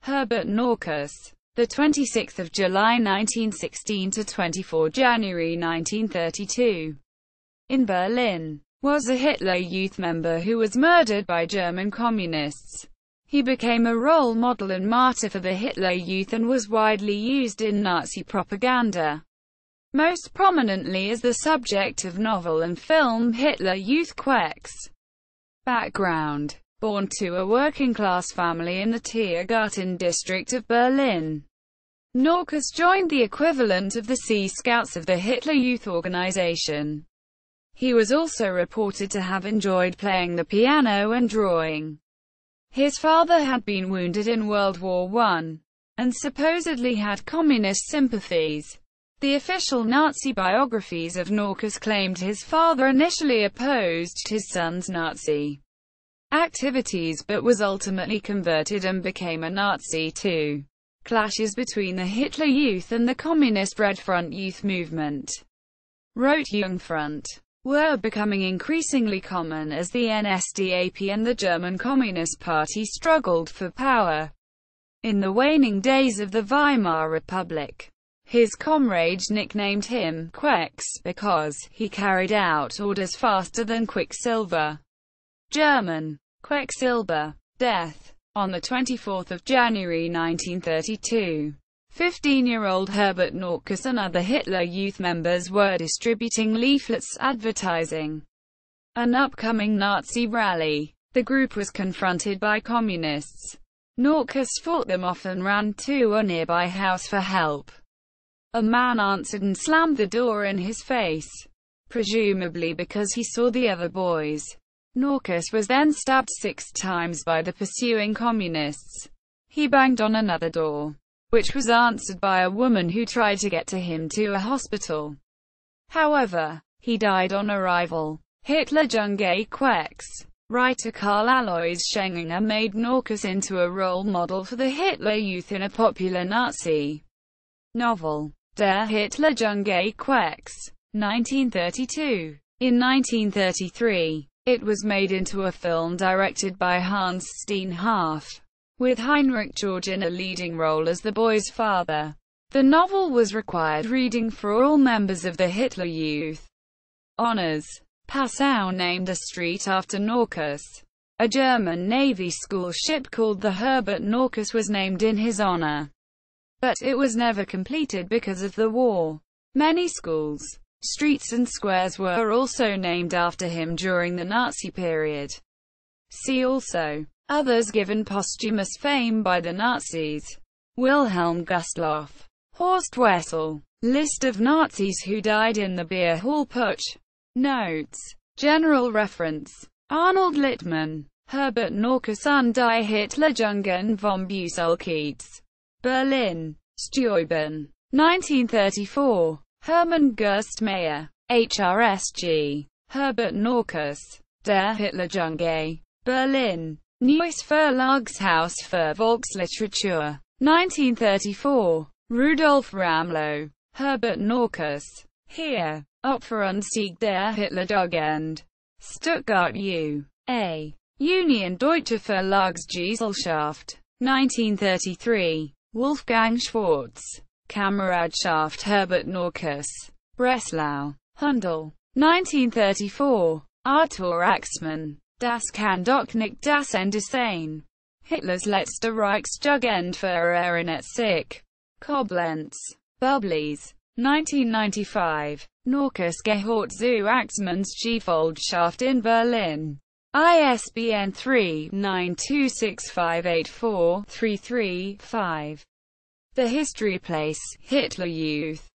Herbert Norkus, the 26th of July 1916 to 24 January 1932, in Berlin, was a Hitler Youth member who was murdered by German communists. He became a role model and martyr for the Hitler Youth and was widely used in Nazi propaganda, most prominently as the subject of novel and film Hitler Youth Quex. Background: born to a working-class family in the Tiergarten district of Berlin, Norkus joined the equivalent of the Sea Scouts of the Hitler Youth organization. He was also reported to have enjoyed playing the piano and drawing. His father had been wounded in World War I, and supposedly had communist sympathies. The official Nazi biographies of Norkus claimed his father initially opposed his son's Nazi activities but was ultimately converted and became a Nazi too. Clashes between the Hitler Youth and the Communist Red Front youth movement, wrote Jungfront, were becoming increasingly common as the NSDAP and the German Communist Party struggled for power in the waning days of the Weimar Republic. His comrades nicknamed him Quex because he carried out orders faster than Quicksilver. German, Quecksilber. Death. On 24 January 1932, 15-year-old Herbert Norkus and other Hitler Youth members were distributing leaflets advertising an upcoming Nazi rally. The group was confronted by communists. Norkus fought them off and ran to a nearby house for help. A man answered and slammed the door in his face, presumably because he saw the other boys. Norkus was then stabbed 6 times by the pursuing communists. He banged on another door, which was answered by a woman who tried to get to him to a hospital. However, he died on arrival. Hitler Youth Quex. Writer Karl Alois Schenginger made Norkus into a role model for the Hitler Youth in a popular Nazi novel, Der Hitler Youth Quex, 1932. In 1933, it was made into a film directed by Hans Steenhoff, with Heinrich George in a leading role as the boy's father. The novel was required reading for all members of the Hitler Youth. Honors. Passau named a street after Norkus. A German Navy school ship called the Herbert Norkus was named in his honor, but it was never completed because of the war. Many schools, streets and squares were also named after him during the Nazi period. See also: others given posthumous fame by the Nazis. Wilhelm Gustloff, Horst Wessel. List of Nazis who died in the beer hall putsch. Notes. General reference. Arnold Littmann. Herbert Norkus und die Hitlerjugend vom Buselkiez. Berlin. Steuben. 1934. Hermann Gerstmeier. HRSG. Herbert Norkus. Der Hitlerjunge. Berlin. Neues Verlagshaus für Volksliteratur. 1934. Rudolf Ramlow. Herbert Norkus. Here. Opfer und Sieg der Hitlerjugend. Stuttgart U.A. Union Deutsche Verlagsgesellschaft. 1933. Wolfgang Schwarz. Kameradschaft Herbert Norkus. Breslau. Hundel. 1934. Arthur Axmann. Das kann doch nicht das Ende sein. Hitlers letzte Reichsjugend Verehrung sich. Koblenz. Bubblies. 1995. Norkus gehört zu Axmanns Gefolgschaft in Berlin. ISBN 3-926584-335. The History Place, Hitler Youth.